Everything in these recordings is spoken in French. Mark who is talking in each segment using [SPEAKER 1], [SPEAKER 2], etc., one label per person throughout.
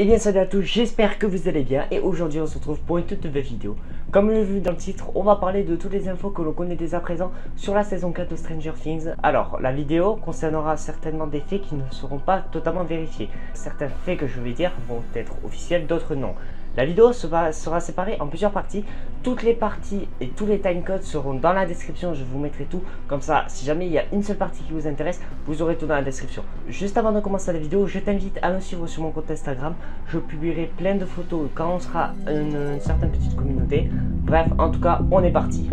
[SPEAKER 1] Et bien salut à tous, j'espère que vous allez bien et aujourd'hui on se retrouve pour une toute nouvelle vidéo. Comme vous l'avez vu dans le titre, on va parler de toutes les infos que l'on connaît dès à présent sur la saison 4 de Stranger Things. Alors, la vidéo concernera certainement des faits qui ne seront pas totalement vérifiés. Certains faits que je vais dire vont être officiels, d'autres non. La vidéo sera séparée en plusieurs parties. Toutes les parties et tous les timecodes seront dans la description. Je vous mettrai tout. Comme ça, si jamais il y a une seule partie qui vous intéresse, vous aurez tout dans la description. Juste avant de commencer la vidéo, je t'invite à me suivre sur mon compte Instagram. Je publierai plein de photos quand on sera une certaine petite communauté. Bref, en tout cas, on est parti.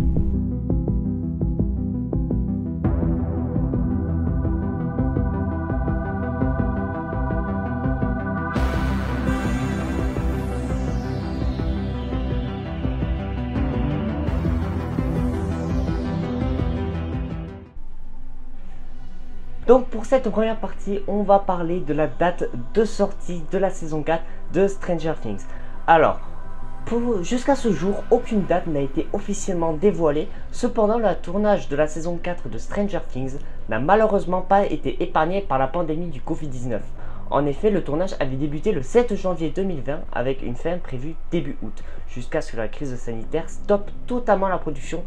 [SPEAKER 1] Donc pour cette première partie, on va parler de la date de sortie de la saison 4 de Stranger Things. Alors, jusqu'à ce jour, aucune date n'a été officiellement dévoilée. Cependant, le tournage de la saison 4 de Stranger Things n'a malheureusement pas été épargné par la pandémie du Covid-19. En effet, le tournage avait débuté le 7 janvier 2020 avec une fin prévue début août, jusqu'à ce que la crise sanitaire stoppe totalement la production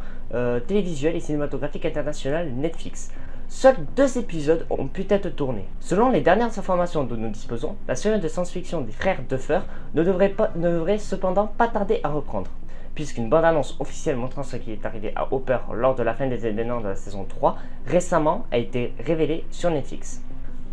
[SPEAKER 1] télévisuelle et cinématographique internationale Netflix. Seuls 2 épisodes ont pu être tournés. Selon les dernières informations dont nous disposons, la série de science-fiction des frères Duffer ne devrait cependant pas tarder à reprendre, puisqu'une bande-annonce officielle montrant ce qui est arrivé à Hopper lors de la fin des événements de la saison 3 récemment a été révélée sur Netflix.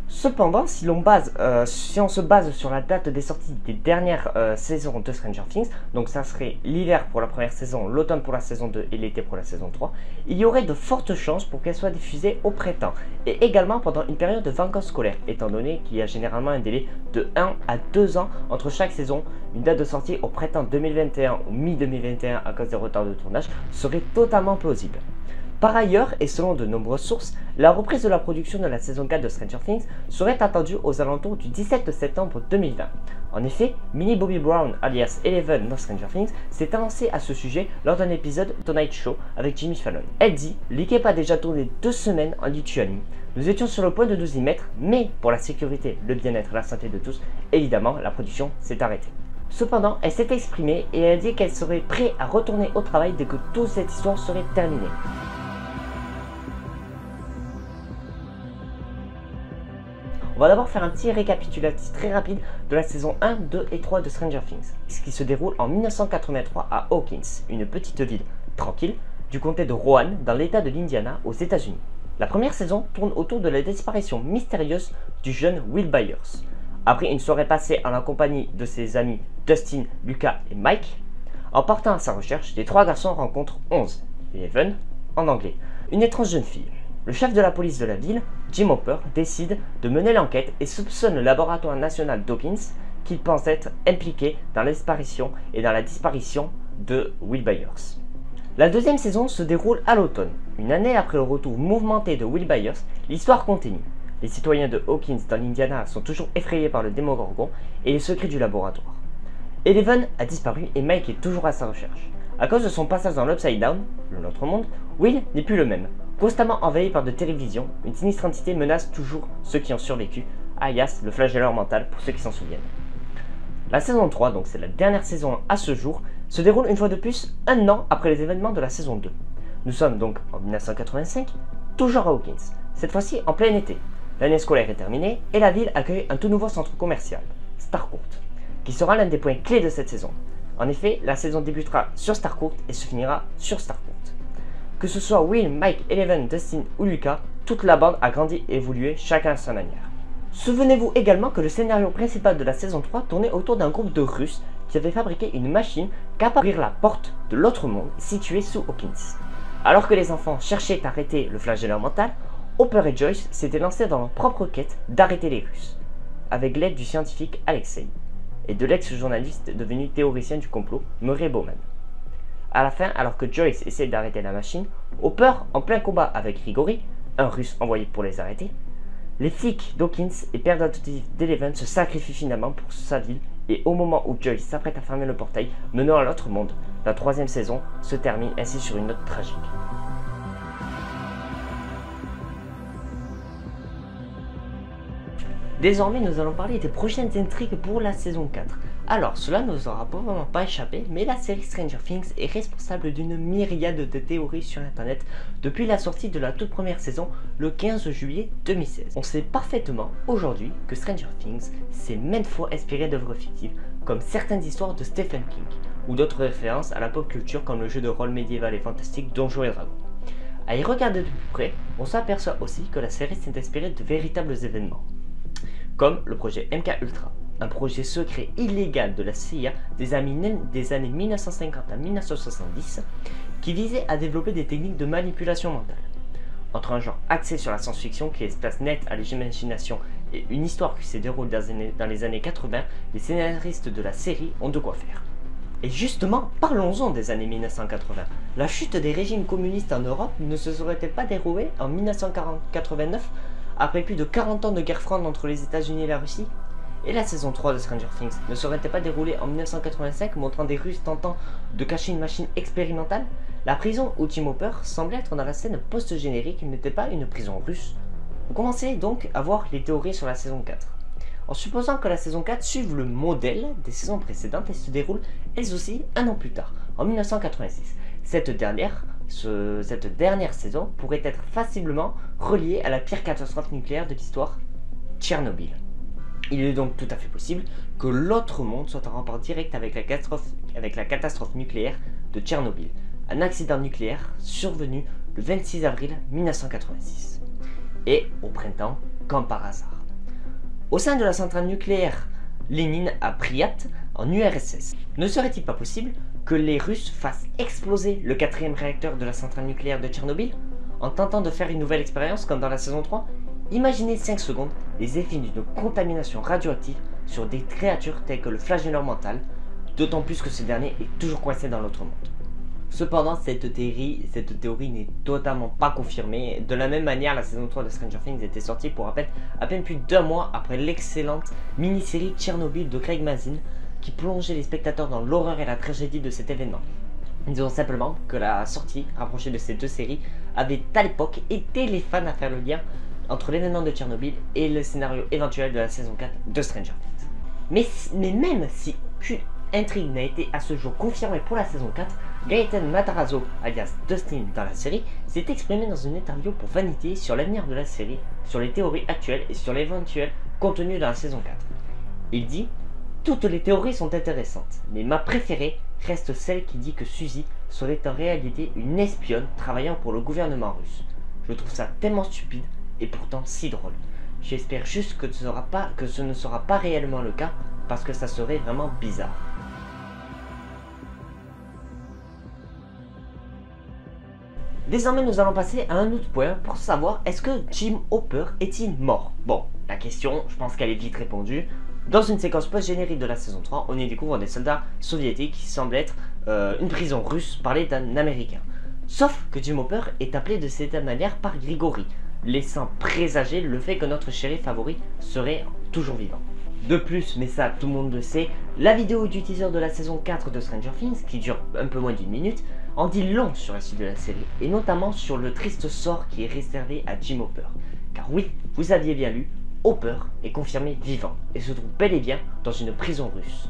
[SPEAKER 1] Cependant, si on se base sur la date des sorties des dernières saisons de Stranger Things, donc ça serait l'hiver pour la première saison, l'automne pour la saison 2 et l'été pour la saison 3, il y aurait de fortes chances pour qu'elle soit diffusée au printemps, et également pendant une période de vacances scolaires, étant donné qu'il y a généralement un délai de 1 à 2 ans entre chaque saison. Une date de sortie au printemps 2021 ou mi-2021 à cause des retards de tournage serait totalement plausible. Par ailleurs, et selon de nombreuses sources, la reprise de la production de la saison 4 de Stranger Things serait attendue aux alentours du 17 septembre 2020. En effet, Millie Bobby Brown, alias Eleven dans Stranger Things, s'est avancée à ce sujet lors d'un épisode de Tonight Show avec Jimmy Fallon. Elle dit « L'équipe a déjà tourné 2 semaines en Lituanie. Nous étions sur le point de nous y mettre, mais pour la sécurité, le bien-être et la santé de tous, évidemment, la production s'est arrêtée. » Cependant, elle s'est exprimée et elle a dit qu'elle serait prête à retourner au travail dès que toute cette histoire serait terminée. On va d'abord faire un petit récapitulatif très rapide de la saison 1, 2 et 3 de Stranger Things, ce qui se déroule en 1983 à Hawkins, une petite ville tranquille du comté de Rowan dans l'état de l'Indiana aux États-Unis. La première saison tourne autour de la disparition mystérieuse du jeune Will Byers. Après une soirée passée en la compagnie de ses amis Dustin, Lucas et Mike, en partant à sa recherche, les 3 garçons rencontrent 11, Eleven en anglais, une étrange jeune fille. Le chef de la police de la ville, Jim Hopper, décide de mener l'enquête et soupçonne le laboratoire national Dawkins qu'il pense être impliqué dans la disparition de Will Byers. La deuxième saison se déroule à l'automne. Une année après le retour mouvementé de Will Byers, l'histoire continue. Les citoyens de Hawkins dans l'Indiana sont toujours effrayés par le Démogorgon et les secrets du laboratoire. Eleven a disparu et Mike est toujours à sa recherche. À cause de son passage dans l'Upside Down, l'autre monde, Will n'est plus le même. Constamment envahi par de terribles visions, une sinistre entité menace toujours ceux qui ont survécu, alias le flagelleur mental pour ceux qui s'en souviennent. La saison 3, donc c'est la dernière saison à ce jour, se déroule une fois de plus 1 an après les événements de la saison 2. Nous sommes donc en 1985, toujours à Hawkins, cette fois-ci en plein été. L'année scolaire est terminée et la ville accueille un tout nouveau centre commercial, Starcourt, qui sera l'un des points clés de cette saison. En effet, la saison débutera sur Starcourt et se finira sur Starcourt. Que ce soit Will, Mike, Eleven, Dustin ou Lucas, toute la bande a grandi et évolué chacun à sa manière. Souvenez-vous également que le scénario principal de la saison 3 tournait autour d'un groupe de Russes qui avait fabriqué une machine capable d'ouvrir la porte de l'autre monde située sous Hawkins. Alors que les enfants cherchaient à arrêter le flagelleur mental, Hopper et Joyce s'étaient lancés dans leur propre quête d'arrêter les Russes, avec l'aide du scientifique Alexei et de l'ex-journaliste devenu théoricien du complot Murray Bowman. À la fin, alors que Joyce essaie d'arrêter la machine, Hopper, en plein combat avec Grigori, un russe envoyé pour les arrêter, les flics Dawkins et père adoptif d'Eleven se sacrifient finalement pour sa ville et au moment où Joyce s'apprête à fermer le portail menant à l'autre monde, la 3e saison se termine ainsi sur une note tragique. Désormais, nous allons parler des prochaines intrigues pour la saison 4. Alors, cela ne nous aura probablement pas échappé, mais la série Stranger Things est responsable d'une myriade de théories sur internet depuis la sortie de la toute première saison le 15 juillet 2016. On sait parfaitement aujourd'hui que Stranger Things s'est maintes fois inspiré d'œuvres fictives comme certaines histoires de Stephen King ou d'autres références à la pop culture comme le jeu de rôle médiéval et fantastique Donjons et Dragons. À y regarder de plus près, on s'aperçoit aussi que la série s'est inspirée de véritables événements, comme le projet MK Ultra, un projet secret illégal de la CIA des années 1950 à 1970 qui visait à développer des techniques de manipulation mentale. Entre un genre axé sur la science-fiction qui laisse place nette à l'imagination et une histoire qui se déroule dans les années 80, les scénaristes de la série ont de quoi faire. Et justement, parlons-en des années 1980. La chute des régimes communistes en Europe ne se serait-elle pas déroulée en 1989 après plus de 40 ans de guerre froide entre les États-Unis et la Russie? Et la saison 3 de Stranger Things ne serait-elle pas déroulée en 1985 montrant des Russes tentant de cacher une machine expérimentale? La prison où Jim Hopper semblait être dans la scène post-générique n'était pas une prison russe. Vous commencez donc à voir les théories sur la saison 4. En supposant que la saison 4 suive le modèle des saisons précédentes et se déroule elles aussi un an plus tard, en 1986. Cette dernière saison pourrait être facilement reliée à la pire catastrophe nucléaire de l'histoire, Tchernobyl. Il est donc tout à fait possible que l'autre monde soit en rapport direct avec la catastrophe nucléaire de Tchernobyl, un accident nucléaire survenu le 26 avril 1986. Et au printemps, comme par hasard. Au sein de la centrale nucléaire Lénine à Pripyat, en URSS, ne serait-il pas possible que les Russes fassent exploser le 4e réacteur de la centrale nucléaire de Tchernobyl en tentant de faire une nouvelle expérience comme dans la saison 3? Imaginez 5 secondes les effets d'une contamination radioactive sur des créatures telles que le flagelleur mental, d'autant plus que ce dernier est toujours coincé dans l'autre monde. Cependant, cette théorie n'est totalement pas confirmée. De la même manière, la saison 3 de Stranger Things était sortie pour rappel à peine plus d'1 mois après l'excellente mini-série Tchernobyl de Craig Mazin qui plongeait les spectateurs dans l'horreur et la tragédie de cet événement. Disons simplement que la sortie rapprochée de ces deux séries avait à l'époque aidé les fans à faire le lien entre l'événement de Tchernobyl et le scénario éventuel de la saison 4 de Stranger Things. Mais même si aucune intrigue n'a été à ce jour confirmée pour la saison 4, Gaëtan Matarazzo, alias Dustin dans la série, s'est exprimé dans une interview pour Vanity sur l'avenir de la série, sur les théories actuelles et sur l'éventuel contenu dans la saison 4. Il dit « Toutes les théories sont intéressantes, mais ma préférée reste celle qui dit que Suzy serait en réalité une espionne travaillant pour le gouvernement russe. Je trouve ça tellement stupide et pourtant si drôle. J'espère juste que ce ne sera pas réellement le cas, parce que ça serait vraiment bizarre. » Désormais, nous allons passer à un autre point pour savoir est-ce que Jim Hopper est-il mort? Bon, la question, je pense qu'elle est vite répondue. Dans une séquence post-générique de la saison 3, on y découvre des soldats soviétiques qui semblent être une prison russe parlée d'un américain. Sauf que Jim Hopper est appelé de cette manière par Grigory, laissant présager le fait que notre shérif favori serait toujours vivant. De plus, mais ça tout le monde le sait, la vidéo du teaser de la saison 4 de Stranger Things, qui dure un peu moins d'1 minute, en dit long sur la suite de la série, et notamment sur le triste sort qui est réservé à Jim Hopper. Car oui, vous aviez bien lu, Hopper est confirmé vivant, et se trouve bel et bien dans une prison russe.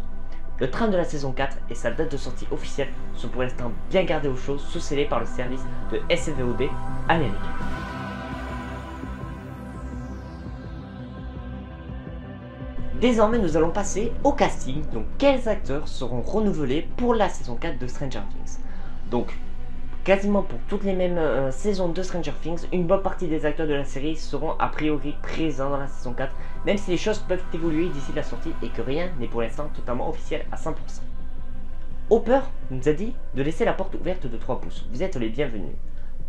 [SPEAKER 1] Le train de la saison 4 et sa date de sortie officielle sont pour l'instant bien gardés au chaud, sous scellés par le service de SVOD américain. Désormais, nous allons passer au casting. Donc, quels acteurs seront renouvelés pour la saison 4 de Stranger Things? Donc, quasiment pour toutes les mêmes saisons de Stranger Things, une bonne partie des acteurs de la série seront a priori présents dans la saison 4, même si les choses peuvent évoluer d'ici la sortie et que rien n'est pour l'instant totalement officiel à 100%. Hopper nous a dit de laisser la porte ouverte de 3 pouces. Vous êtes les bienvenus.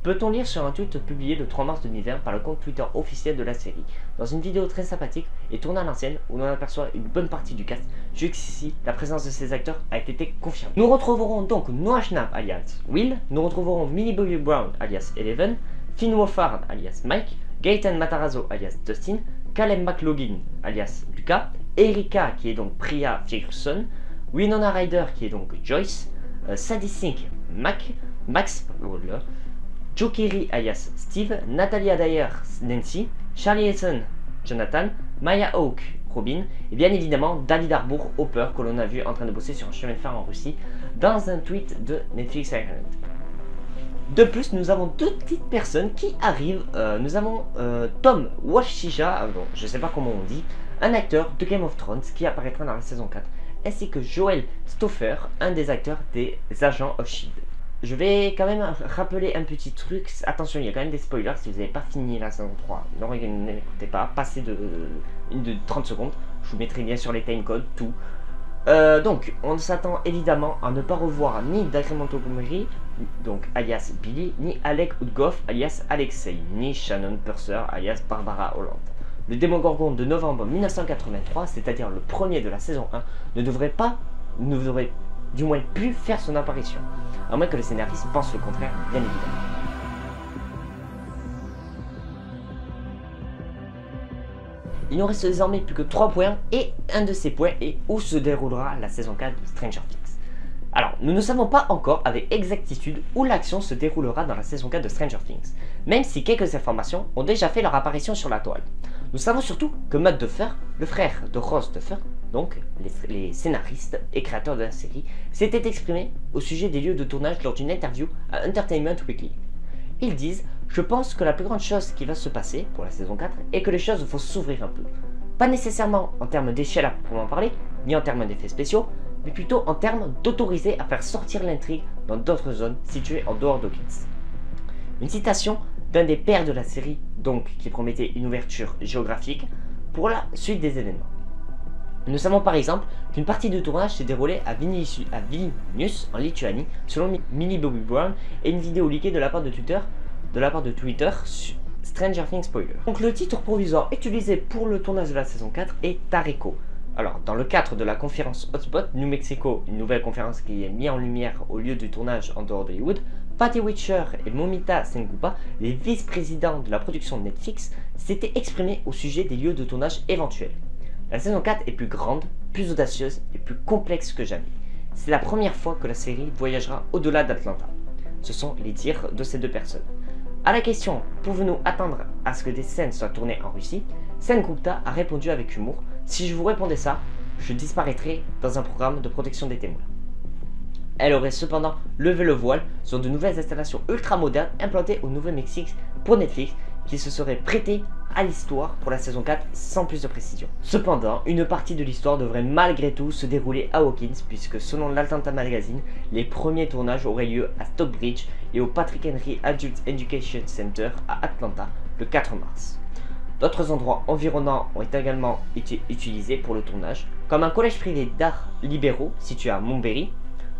[SPEAKER 1] Peut-on lire sur un tweet publié le 3 mars 2020 par le compte Twitter officiel de la série, dans une vidéo très sympathique et tournée à l'ancienne où l'on aperçoit une bonne partie du cast. Jusqu'ici, la présence de ces acteurs a été confirmée. Nous retrouverons donc Noah Schnapp alias Will, nous retrouverons Millie Bobby Brown alias Eleven, Finn Wolfhard alias Mike, Gaëtan Matarazzo alias Dustin, Caleb McLaughlin alias Lucas, Erika qui est donc Priya Ferguson, Winona Ryder qui est donc Joyce, Sadie Sink Max, Joe Keery alias Steve, Natalia Dyer Nancy, Charlie Eason Jonathan, Maya Hawke, Robin, et bien évidemment David Harbour, Hopper, que l'on a vu en train de bosser sur un chemin de fer en Russie, dans un tweet de Netflix Ireland. De plus, nous avons deux petites personnes qui arrivent. Nous avons Tom Washija, je ne sais pas comment on dit, un acteur de Game of Thrones qui apparaîtra dans la saison 4, ainsi que Joel Stoffer, un des acteurs des Agents of S.H.I.E.L.D. Je vais quand même rappeler un petit truc. Attention, il y a quand même des spoilers. Si vous n'avez pas fini la saison 3, n'écoutez pas, passez de 30 secondes. Je vous mettrai bien sur les timecodes, tout. Donc, on s'attend évidemment à ne pas revoir ni Dacre Montgomery, donc alias Billy, ni Alec Utgoff, alias Alexei, ni Shannon Purser, alias Barbara Holland. Le Démogorgon de novembre 1983, c'est-à-dire le premier de la saison 1, ne devrait du moins plus faire son apparition, à moins que le scénariste pense le contraire, bien évidemment. Il nous reste désormais plus que 3 points, et un de ces points est où se déroulera la saison 4 de Stranger Things. Alors, nous ne savons pas encore avec exactitude où l'action se déroulera dans la saison 4 de Stranger Things, même si quelques informations ont déjà fait leur apparition sur la toile. Nous savons surtout que Matt Duffer, le frère de Ross Duffer, donc les scénaristes et créateurs de la série, s'était exprimé au sujet des lieux de tournage lors d'une interview à Entertainment Weekly. Ils disent « Je pense que la plus grande chose qui va se passer pour la saison 4 est que les choses vont s'ouvrir un peu. Pas nécessairement en termes d'échelle à proprement parler, ni en termes d'effets spéciaux, mais plutôt en termes d'autoriser à faire sortir l'intrigue dans d'autres zones situées en dehors d'Hawkins. » Une citation d'un des pères de la série, donc qui promettait une ouverture géographique pour la suite des événements. Nous savons par exemple qu'une partie du tournage s'est déroulée à Vilnius, en Lituanie, selon Millie Bobby Brown, et une vidéo leakée de la part de Twitter sur Stranger Things Spoiler. Donc le titre provisoire utilisé pour le tournage de la saison 4 est Tareko. Alors, dans le cadre de la conférence Hotspot New Mexico, une nouvelle conférence qui est mise en lumière au lieu du tournage en dehors d'Hollywood, Patty Witcher et Momita Sengupa, les vice-présidents de la production de Netflix, s'étaient exprimés au sujet des lieux de tournage éventuels. La saison 4 est plus grande, plus audacieuse et plus complexe que jamais. C'est la première fois que la série voyagera au-delà d'Atlanta. Ce sont les dires de ces deux personnes. À la question « Pouvez-nous attendre à ce que des scènes soient tournées en Russie ?», Sengupta a répondu avec humour « Si je vous répondais ça, je disparaîtrais dans un programme de protection des témoins. » Elle aurait cependant levé le voile sur de nouvelles installations ultra modernes implantées au Nouveau-Mexique pour Netflix qui se seraient prêtées à l'histoire pour la saison 4 sans plus de précision. Cependant, une partie de l'histoire devrait malgré tout se dérouler à Hawkins puisque selon l'Atlanta Magazine, les premiers tournages auraient lieu à Stockbridge et au Patrick Henry Adult Education Center à Atlanta le 4 mars. D'autres endroits environnants ont également été utilisés pour le tournage, comme un collège privé d'arts libéraux situé à Montberry,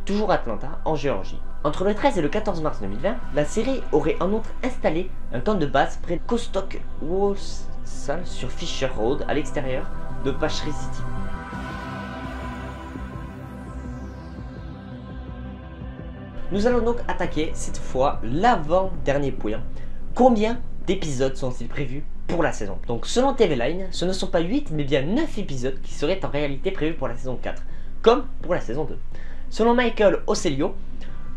[SPEAKER 1] toujours Atlanta, en Géorgie. Entre le 13 et le 14 mars 2020, la série aurait en outre installé un camp de base près de Costock Walsall sur Fisher Road, à l'extérieur de Pachery City. Nous allons donc attaquer cette fois l'avant-dernier point. Combien d'épisodes sont-ils prévus pour la saison? Donc selon TV Line, ce ne sont pas 8 mais bien 9 épisodes qui seraient en réalité prévus pour la saison 4, comme pour la saison 2. Selon Michael Ocelio,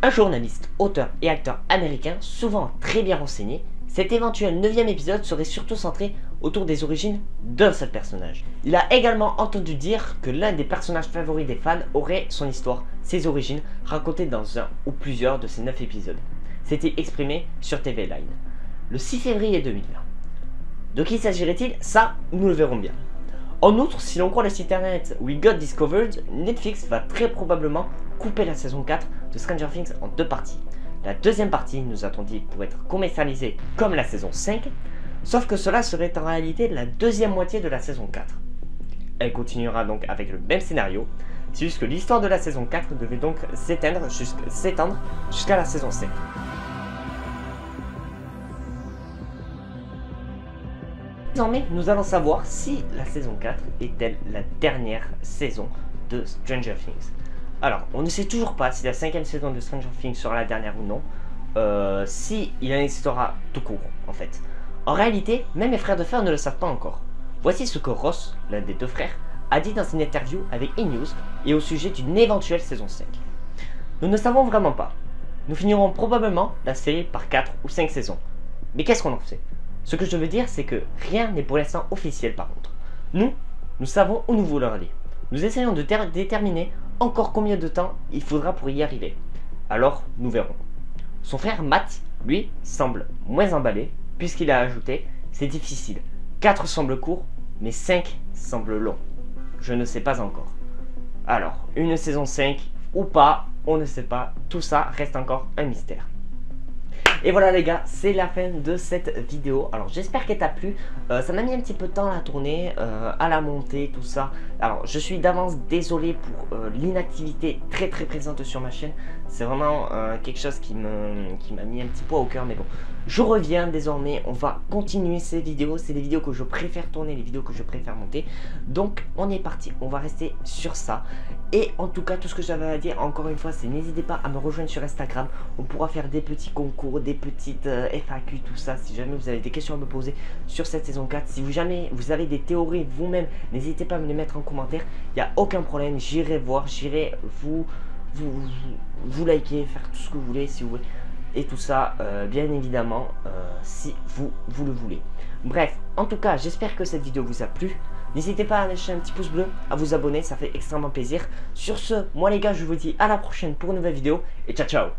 [SPEAKER 1] un journaliste, auteur et acteur américain souvent très bien renseigné, cet éventuel 9e épisode serait surtout centré autour des origines d'un seul personnage. Il a également entendu dire que l'un des personnages favoris des fans aurait son histoire, ses origines, racontées dans un ou plusieurs de ces 9 épisodes. C'était exprimé sur TV Line, le 6 février 2020. De qui s'agirait-il? Ça, nous le verrons bien. En outre, si l'on croit le site internet We Got Discovered, Netflix va très probablement couper la saison 4 de Stranger Things en 2 parties. La deuxième partie nous a-t-on dit pour être commercialisée comme la saison 5, sauf que cela serait en réalité la deuxième moitié de la saison 4. Elle continuera donc avec le même scénario, c'est juste que l'histoire de la saison 4 devait donc s'étendre jusqu'à la saison 5. Désormais, nous allons savoir si la saison 4 est-elle la dernière saison de Stranger Things. Alors, on ne sait toujours pas si la 5e saison de Stranger Things sera la dernière ou non, si il en existera tout court, en fait. En réalité, même les frères de fer ne le savent pas encore. Voici ce que Ross, l'un des deux frères, a dit dans une interview avec E-News et au sujet d'une éventuelle saison 5. Nous ne savons vraiment pas. Nous finirons probablement la série par 4 ou 5 saisons. Mais qu'est-ce qu'on en sait? Ce que je veux dire, c'est que rien n'est pour l'instant officiel par contre. Nous savons où nous voulons aller. Nous essayons de déterminer encore combien de temps il faudra pour y arriver. Alors, nous verrons. Son frère Matt, lui, semble moins emballé, puisqu'il a ajouté « C'est difficile. 4 semblent courts, mais 5 semblent longs. Je ne sais pas encore. » Alors, une saison 5 ou pas, on ne sait pas. Tout ça reste encore un mystère. Et voilà les gars, c'est la fin de cette vidéo. Alors j'espère qu'elle t'a plu. Ça m'a mis un petit peu de temps à la tourner, à la monter, tout ça. Alors je suis d'avance désolé pour l'inactivité très présente sur ma chaîne. C'est vraiment quelque chose qui m'a mis un petit peu au cœur. Mais bon, je reviens désormais. On va continuer ces vidéos. C'est les vidéos que je préfère tourner, les vidéos que je préfère monter. Donc on est parti, on va rester sur ça. Et en tout cas, tout ce que j'avais à dire, encore une fois, c'est n'hésitez pas à me rejoindre sur Instagram. On pourra faire des petits concours, des petites FAQ, tout ça. Si jamais vous avez des questions à me poser sur cette saison 4, si jamais vous avez des théories vous-même, n'hésitez pas à me les mettre en commentaire. Il n'y a aucun problème, j'irai voir, j'irai vous liker, faire tout ce que vous voulez si vous voulez. Et tout ça, bien évidemment, si vous le voulez. Bref, en tout cas, j'espère que cette vidéo vous a plu. N'hésitez pas à lâcher un petit pouce bleu, à vous abonner, ça fait extrêmement plaisir. Sur ce, moi les gars, je vous dis à la prochaine pour une nouvelle vidéo et ciao ciao.